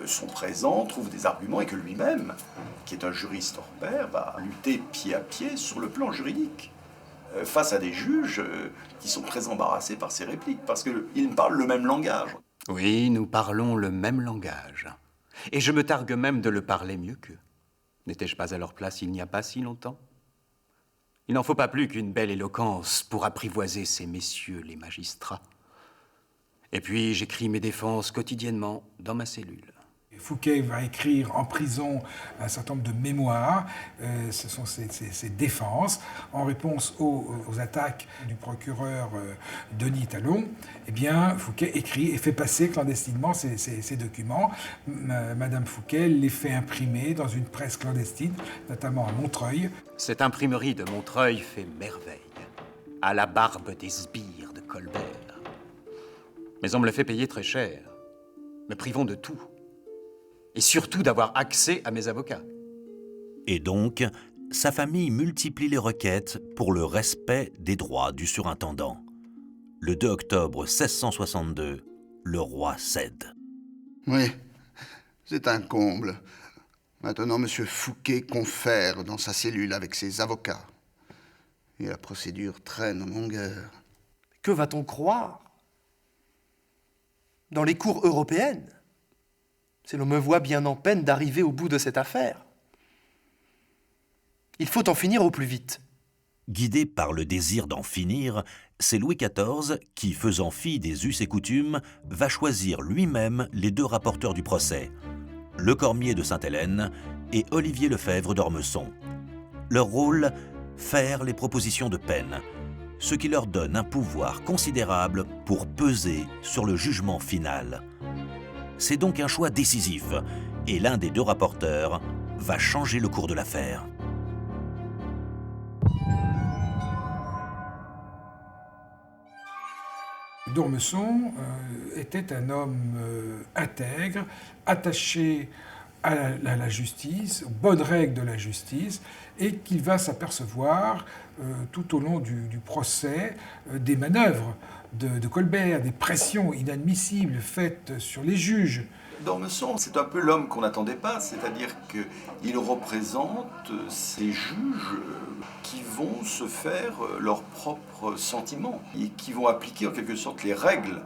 Speaker 6: sont présents, trouvent des arguments, et que lui-même, qui est un juriste hors pair, va lutter pied à pied sur le plan juridique, face à des juges qui sont très embarrassés par ses répliques, parce qu'ils parlent le même langage.
Speaker 4: Oui, nous parlons le même langage. Et je me targue même de le parler mieux qu'eux. N'étais-je pas à leur place il n'y a pas si longtemps ? Il n'en faut pas plus qu'une belle éloquence pour apprivoiser ces messieurs les magistrats. Et puis j'écris mes défenses quotidiennement dans ma cellule.
Speaker 2: Fouquet va écrire en prison un certain nombre de mémoires, ce sont ses défenses, en réponse aux attaques du procureur Denis Talon. Eh bien, Fouquet écrit et fait passer clandestinement ces documents. Madame Fouquet les fait imprimer dans une presse clandestine, notamment à Montreuil.
Speaker 4: Cette imprimerie de Montreuil fait merveille, à la barbe des sbires de Colbert. Mais on me le fait payer très cher, me privant de tout. Et surtout d'avoir accès à mes avocats.
Speaker 1: Et donc, sa famille multiplie les requêtes pour le respect des droits du surintendant. Le 2 octobre 1662, le roi cède.
Speaker 5: Oui, c'est un comble. Maintenant, M. Fouquet confère dans sa cellule avec ses avocats. Et la procédure traîne en longueur.
Speaker 3: Que va-t-on croire dans les cours européennes si l'on me voit bien en peine d'arriver au bout de cette affaire? Il faut en finir au plus vite.
Speaker 1: Guidé par le désir d'en finir, c'est Louis XIV qui, faisant fi des us et coutumes, va choisir lui-même les 2 rapporteurs du procès, Le Cormier de Sainte-Hélène et Olivier Lefebvre d'Ormesson. Leur rôle, faire les propositions de peine, ce qui leur donne un pouvoir considérable pour peser sur le jugement final. C'est donc un choix décisif, et l'un des 2 rapporteurs va changer le cours de l'affaire.
Speaker 2: d'Ormesson était un homme intègre, attaché à la justice, aux bonnes règles de la justice, et qu'il va s'apercevoir tout au long du procès des manœuvres de Colbert, des pressions inadmissibles faites sur les juges.
Speaker 6: D'Ormesson, c'est un peu l'homme qu'on n'attendait pas, c'est-à-dire qu'il représente ces juges qui vont se faire leurs propres sentiments et qui vont appliquer en quelque sorte les règles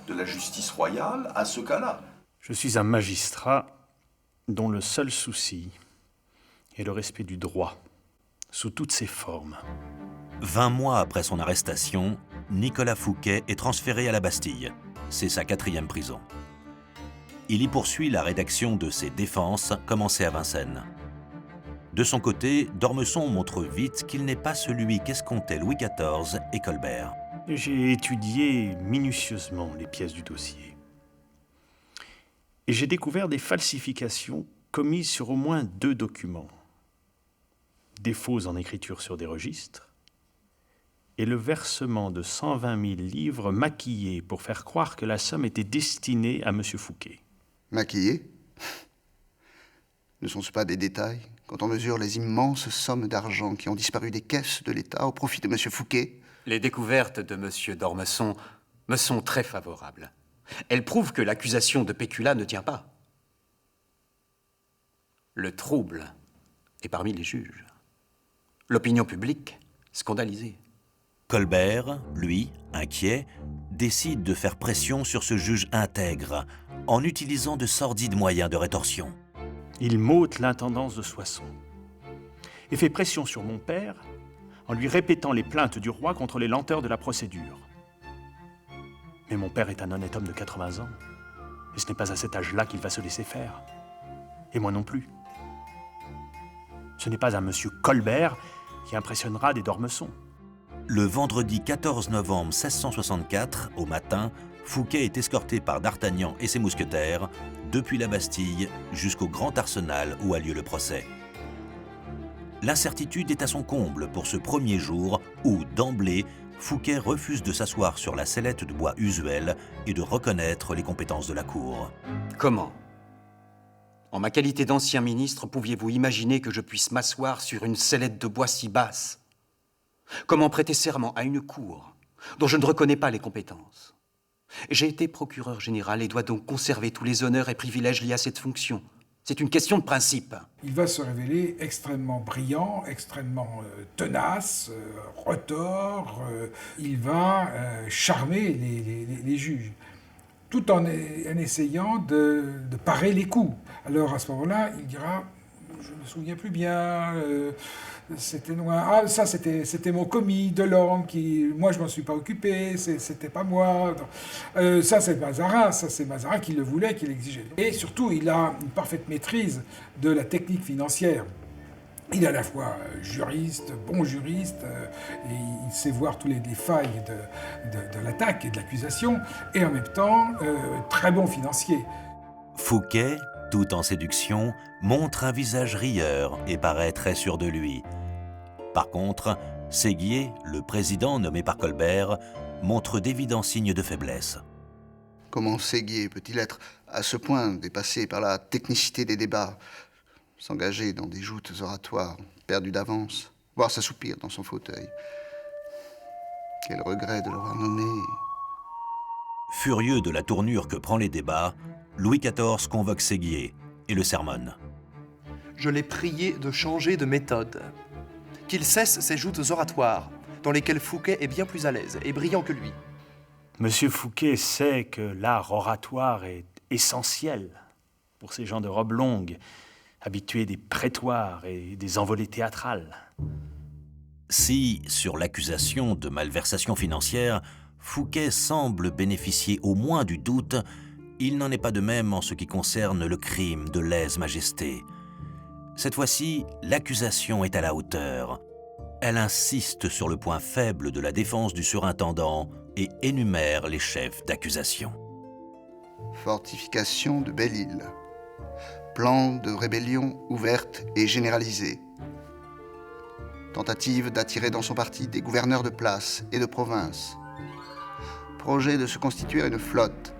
Speaker 6: de la justice royale à ce cas-là.
Speaker 8: Je suis un magistrat dont le seul souci est le respect du droit, sous toutes ses formes.
Speaker 1: 20 mois après son arrestation, Nicolas Fouquet est transféré à la Bastille. C'est sa 4e prison. Il y poursuit la rédaction de ses défenses commencées à Vincennes. De son côté, d'Ormesson montre vite qu'il n'est pas celui qu'escomptaient Louis XIV et Colbert.
Speaker 8: J'ai étudié minutieusement les pièces du dossier. Et j'ai découvert des falsifications commises sur au moins 2 documents. Des fausses en écriture sur des registres et le versement de 120 000 livres maquillés pour faire croire que la somme était destinée à M. Fouquet.
Speaker 5: Maquillés? Ne sont-ce pas des détails quand on mesure les immenses sommes d'argent qui ont disparu des caisses de l'État au profit de M. Fouquet?
Speaker 4: Les découvertes de M. d'Ormesson me sont très favorables. Elles prouvent que l'accusation de péculat ne tient pas. Le trouble est parmi les juges. L'opinion publique, scandalisée.
Speaker 1: Colbert, lui, inquiet, décide de faire pression sur ce juge intègre en utilisant de sordides moyens de rétorsion.
Speaker 8: Il m'ôte l'intendance de Soissons et fait pression sur mon père en lui répétant les plaintes du roi contre les lenteurs de la procédure. Mais mon père est un honnête homme de 80 ans, et ce n'est pas à cet âge-là qu'il va se laisser faire. Et moi non plus. Ce n'est pas un monsieur Colbert qui impressionnera des d'Ormesson.
Speaker 1: Le vendredi 14 novembre 1664, au matin, Fouquet est escorté par d'Artagnan et ses mousquetaires depuis la Bastille jusqu'au grand arsenal où a lieu le procès. L'incertitude est à son comble pour ce premier jour où, d'emblée, Fouquet refuse de s'asseoir sur la sellette de bois usuelle et de reconnaître les compétences de la cour.
Speaker 4: Comment? En ma qualité d'ancien ministre, pouviez-vous imaginer que je puisse m'asseoir sur une sellette de bois si basse? Comment prêter serment à une cour dont je ne reconnais pas les compétences? J'ai été procureur général et dois donc conserver tous les honneurs et privilèges liés à cette fonction. C'est une question de principe.
Speaker 2: Il va se révéler extrêmement brillant, extrêmement tenace, retors. Il va charmer les juges, tout en essayant de parer les coups. Alors à ce moment-là, il dira « je ne me souviens plus bien, c'était noir. Ah, ça c'était mon commis, Delorme, moi je m'en suis pas occupé, c'était pas moi. Ça c'est Mazarin qui le voulait, qui l'exigeait. Et surtout, il a une parfaite maîtrise de la technique financière. Il est à la fois juriste, bon juriste, et il sait voir toutes les failles de l'attaque et de l'accusation, et en même temps, très bon financier.
Speaker 1: Fouquet, tout en séduction, montre un visage rieur et paraît très sûr de lui. Par contre, Séguier, le président nommé par Colbert, montre d'évidents signes de faiblesse.
Speaker 5: Comment Séguier peut-il être à ce point dépassé par la technicité des débats, s'engager dans des joutes oratoires, perdues d'avance, voire s'assoupir dans son fauteuil? Quel regret de l'avoir nommé.
Speaker 1: Furieux de la tournure que prend les débats, Louis XIV convoque Séguier et le sermonne.
Speaker 3: Je l'ai prié de changer de méthode, qu'il cesse ces joutes oratoires, dans lesquelles Fouquet est bien plus à l'aise et brillant que lui.
Speaker 8: Monsieur Fouquet sait que l'art oratoire est essentiel pour ces gens de robe longue, habitués des prétoires et des envolées théâtrales.
Speaker 1: Si, sur l'accusation de malversation financière, Fouquet semble bénéficier au moins du doute, il n'en est pas de même en ce qui concerne le crime de lèse-majesté. Cette fois-ci, l'accusation est à la hauteur. Elle insiste sur le point faible de la défense du surintendant et énumère les chefs d'accusation.
Speaker 5: Fortification de Belle-Île. Plan de rébellion ouverte et généralisée. Tentative d'attirer dans son parti des gouverneurs de place et de province. Projet de se constituer une flotte.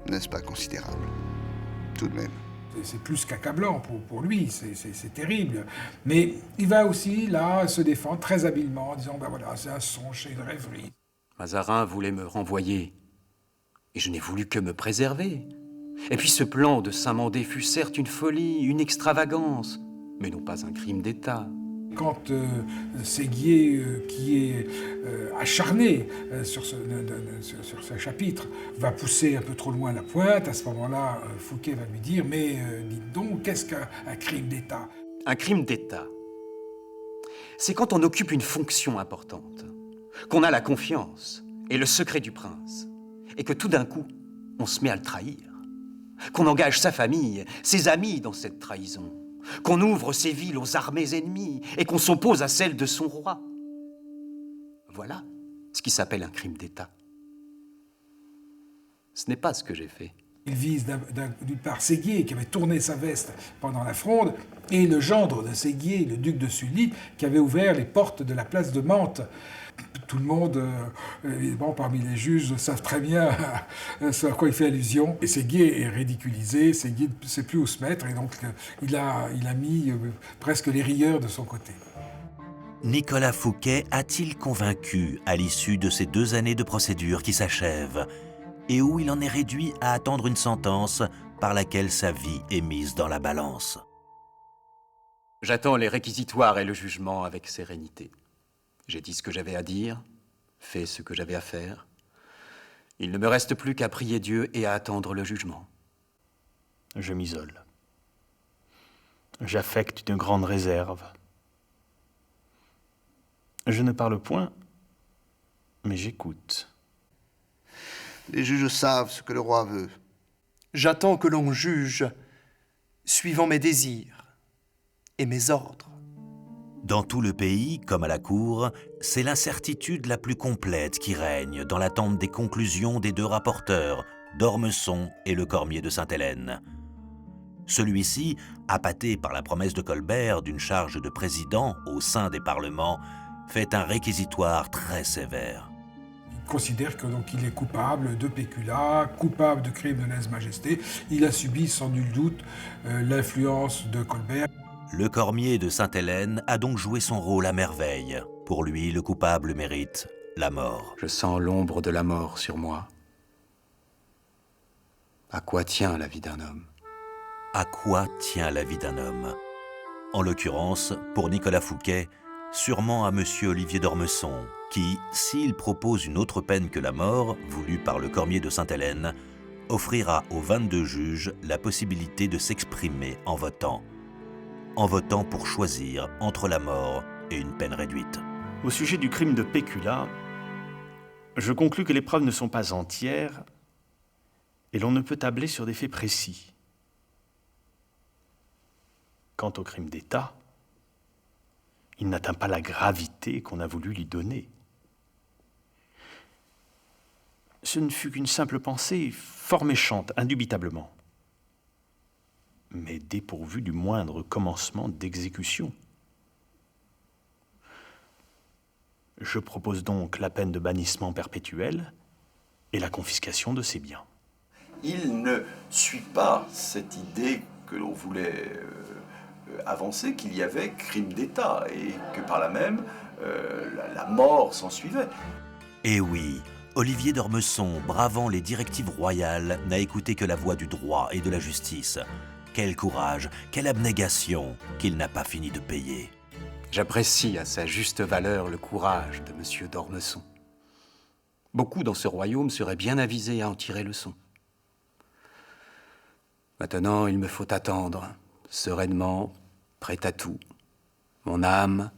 Speaker 5: N'est-ce pas considérable? Tout de même.
Speaker 2: C'est plus qu'accablant pour lui, c'est terrible. Mais il va aussi, là, se défendre très habilement en disant « ben voilà, c'est un songe, c'est une rêverie ».
Speaker 4: Mazarin voulait me renvoyer, et je n'ai voulu que me préserver. Et puis ce plan de Saint-Mandé fut certes une folie, une extravagance, mais non pas un crime d'État.
Speaker 2: Quand Séguier, qui est acharné sur ce chapitre, va pousser un peu trop loin la pointe, à ce moment-là, Fouquet va lui dire « Mais dites donc, qu'est-ce qu'un crime d'État ?»
Speaker 4: Un crime d'État, c'est quand on occupe une fonction importante, qu'on a la confiance et le secret du prince, et que tout d'un coup, on se met à le trahir, qu'on engage sa famille, ses amis dans cette trahison, qu'on ouvre ses villes aux armées ennemies et qu'on s'oppose à celles de son roi. Voilà ce qui s'appelle un crime d'État. Ce n'est pas ce que j'ai fait.
Speaker 2: Il vise d'une part Séguier, qui avait tourné sa veste pendant la Fronde, et le gendre de Séguier, le duc de Sully, qui avait ouvert les portes de la place de Mantes. Tout le monde, évidemment, parmi les juges, savent très bien ce à quoi il fait allusion. Et Séguier est ridiculisé, Séguier ne sait plus où se mettre, et donc il a mis presque les rieurs de son côté.
Speaker 1: Nicolas Fouquet a-t-il convaincu à l'issue de ces 2 années de procédure qui s'achèvent et où il en est réduit à attendre une sentence par laquelle sa vie est mise dans la balance?
Speaker 4: J'attends les réquisitoires et le jugement avec sérénité. J'ai dit ce que j'avais à dire, fait ce que j'avais à faire. Il ne me reste plus qu'à prier Dieu et à attendre le jugement.
Speaker 8: Je m'isole. J'affecte une grande réserve. Je ne parle point, mais j'écoute.
Speaker 5: Les juges savent ce que le roi veut.
Speaker 3: J'attends que l'on juge suivant mes désirs et mes ordres.
Speaker 1: Dans tout le pays, comme à la cour, c'est l'incertitude la plus complète qui règne dans l'attente des conclusions des deux rapporteurs, d'Ormesson et le Cormier de Sainte-Hélène. Celui-ci, appâté par la promesse de Colbert d'une charge de président au sein des parlements, fait un réquisitoire très sévère.
Speaker 2: Il considère qu'il est coupable de péculat, coupable de crime de lèse-majesté. Il a subi sans nul doute l'influence de Colbert.
Speaker 1: Le Cormier de Sainte-Hélène a donc joué son rôle à merveille. Pour lui, le coupable mérite la mort.
Speaker 4: Je sens l'ombre de la mort sur moi. À quoi tient la vie d'un homme?
Speaker 1: À quoi tient la vie d'un homme? En l'occurrence, pour Nicolas Fouquet, sûrement à monsieur Olivier d'Ormesson, qui, s'il propose une autre peine que la mort, voulue par le Cormier de Sainte-Hélène, offrira aux 22 juges la possibilité de s'exprimer en votant pour choisir entre la mort et une peine réduite.
Speaker 8: Au sujet du crime de péculat, je conclus que les preuves ne sont pas entières et l'on ne peut tabler sur des faits précis. Quant au crime d'État, il n'atteint pas la gravité qu'on a voulu lui donner. Ce ne fut qu'une simple pensée, fort méchante, indubitablement, mais dépourvue du moindre commencement d'exécution. Je propose donc la peine de bannissement perpétuel et la confiscation de ses biens.
Speaker 6: Il ne suit pas cette idée que l'on voulait avancer, qu'il y avait crime d'État et que par là même, la mort s'en suivait.
Speaker 1: Et oui, Olivier d'Ormesson, bravant les directives royales, n'a écouté que la voix du droit et de la justice. Quel courage, quelle abnégation qu'il n'a pas fini de payer.
Speaker 4: J'apprécie à sa juste valeur le courage de monsieur d'Ormesson. Beaucoup dans ce royaume seraient bien avisés à en tirer leçon. Maintenant, il me faut attendre, sereinement, prêt à tout, mon âme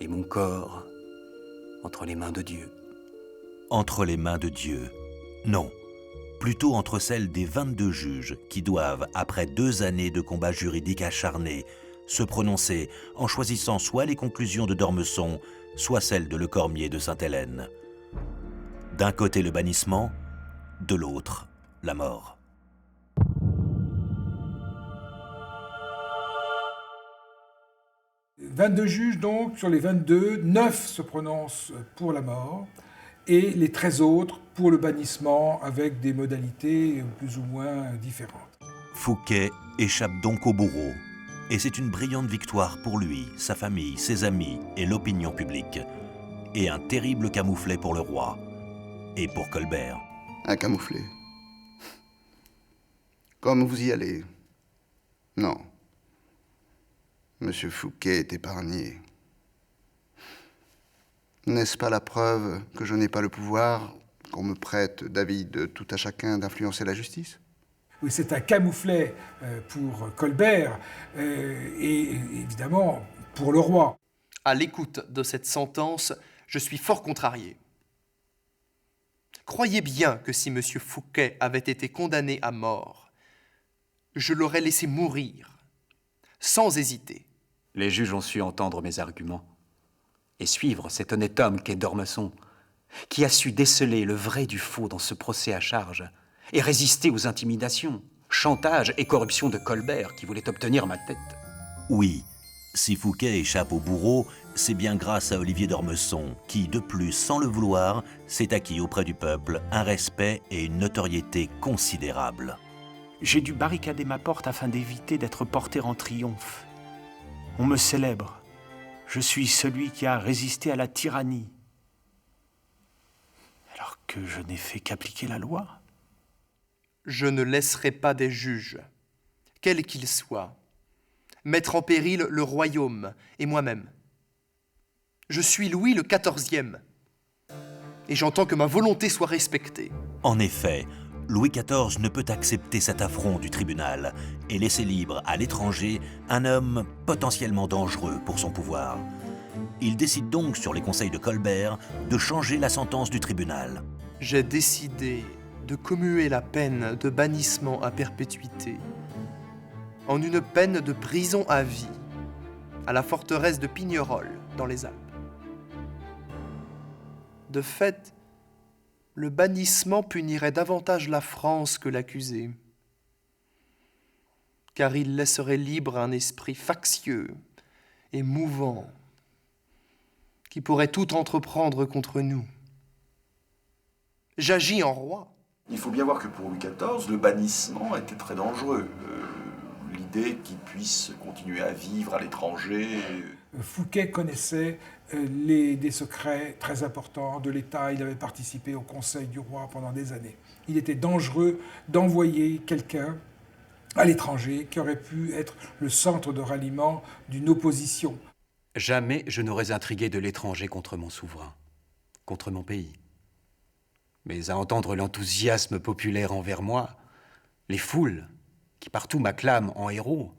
Speaker 4: et mon corps entre les mains de Dieu.
Speaker 1: Entre les mains de Dieu. Non, plutôt entre celles des 22 juges qui doivent, après 2 années de combats juridiques acharnés, se prononcer en choisissant soit les conclusions de d'Ormesson, soit celles de Le Cormier de Sainte-Hélène. D'un côté le bannissement, de l'autre la mort.
Speaker 2: « 22 juges donc, sur les 22, 9 se prononcent pour la mort et les 13 autres pour le bannissement avec des modalités plus ou moins différentes. »
Speaker 1: Fouquet échappe donc au bourreau. Et c'est une brillante victoire pour lui, sa famille, ses amis et l'opinion publique. Et un terrible camouflet pour le roi. Et pour Colbert.
Speaker 5: Un camouflet. Comme vous y allez. Non. Monsieur Fouquet est épargné. N'est-ce pas la preuve que je n'ai pas le pouvoir, qu'on me prête d'avis de tout à chacun d'influencer la justice?
Speaker 2: Oui, c'est un camouflet pour Colbert et évidemment pour le roi.
Speaker 3: À l'écoute de cette sentence, je suis fort contrarié. Croyez bien que si M. Fouquet avait été condamné à mort, je l'aurais laissé mourir, sans hésiter.
Speaker 4: Les juges ont su entendre mes arguments et suivre cet honnête homme qu'est d'Ormesson, qui a su déceler le vrai du faux dans ce procès à charge et résister aux intimidations, chantages et corruption de Colbert qui voulait obtenir ma tête.
Speaker 1: Oui, si Fouquet échappe au bourreau, c'est bien grâce à Olivier d'Ormesson, qui, de plus, sans le vouloir, s'est acquis auprès du peuple un respect et une notoriété considérables.
Speaker 8: J'ai dû barricader ma porte afin d'éviter d'être porté en triomphe. On me célèbre. Je suis celui qui a résisté à la tyrannie. Alors que je n'ai fait qu'appliquer la loi.
Speaker 3: Je ne laisserai pas des juges, quels qu'ils soient, mettre en péril le royaume et moi-même. Je suis Louis le XIVe, et j'entends que ma volonté soit respectée.
Speaker 1: En effet, Louis XIV ne peut accepter cet affront du tribunal et laisser libre à l'étranger un homme potentiellement dangereux pour son pouvoir. Il décide donc, sur les conseils de Colbert, de changer la sentence du tribunal.
Speaker 3: J'ai décidé de commuer la peine de bannissement à perpétuité en une peine de prison à vie à la forteresse de Pignerol, dans les Alpes. De fait, le bannissement punirait davantage la France que l'accusé, car il laisserait libre un esprit factieux et mouvant, qui pourrait tout entreprendre contre nous. J'agis en roi.
Speaker 6: Il faut bien voir que pour Louis XIV, le bannissement était très dangereux. L'idée qu'il puisse continuer à vivre à l'étranger.
Speaker 2: Fouquet connaissait des secrets très importants de l'État. Il avait participé au conseil du roi pendant des années. Il était dangereux d'envoyer quelqu'un à l'étranger qui aurait pu être le centre de ralliement d'une opposition.
Speaker 4: Jamais je n'aurais intrigué de l'étranger contre mon souverain, contre mon pays. Mais à entendre l'enthousiasme populaire envers moi, les foules qui partout m'acclament en héros,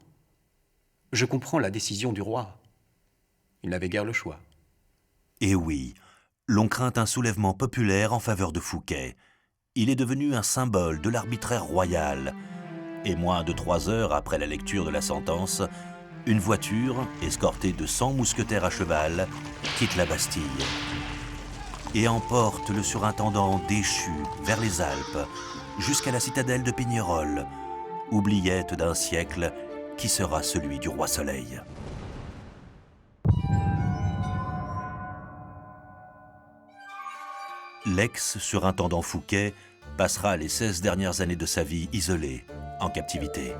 Speaker 4: je comprends la décision du roi. Il n'avait guère le choix.
Speaker 1: Et oui, l'on craint un soulèvement populaire en faveur de Fouquet. Il est devenu un symbole de l'arbitraire royal. Et moins de 3 heures après la lecture de la sentence, une voiture, escortée de 100 mousquetaires à cheval, quitte la Bastille et emporte le surintendant déchu vers les Alpes, jusqu'à la citadelle de Pignerol, oubliette d'un siècle qui sera celui du roi Soleil. L'ex-surintendant Fouquet passera les 16 dernières années de sa vie isolé, en captivité.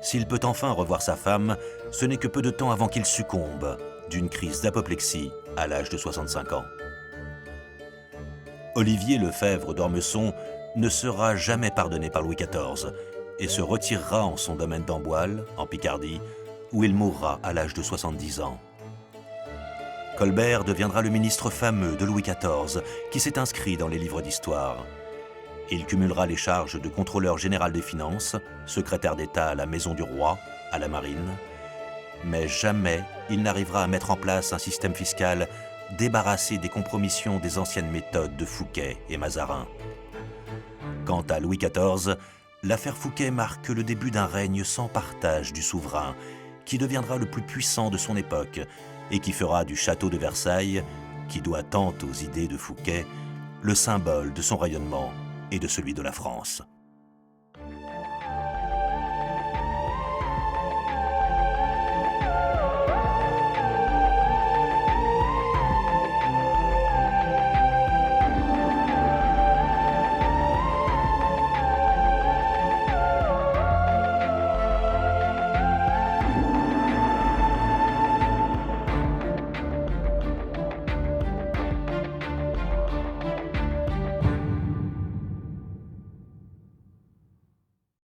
Speaker 1: S'il peut enfin revoir sa femme, ce n'est que peu de temps avant qu'il succombe d'une crise d'apoplexie à l'âge de 65 ans. Olivier Lefebvre d'Ormesson ne sera jamais pardonné par Louis XIV et se retirera en son domaine d'Amboile, en Picardie, où il mourra à l'âge de 70 ans. Colbert deviendra le ministre fameux de Louis XIV, qui s'est inscrit dans les livres d'histoire. Il cumulera les charges de contrôleur général des finances, secrétaire d'État à la Maison du Roi, à la Marine, mais jamais il n'arrivera à mettre en place un système fiscal débarrassé des compromissions des anciennes méthodes de Fouquet et Mazarin. Quant à Louis XIV, l'affaire Fouquet marque le début d'un règne sans partage du souverain, qui deviendra le plus puissant de son époque et qui fera du château de Versailles, qui doit tant aux idées de Fouquet, le symbole de son rayonnement et de celui de la France.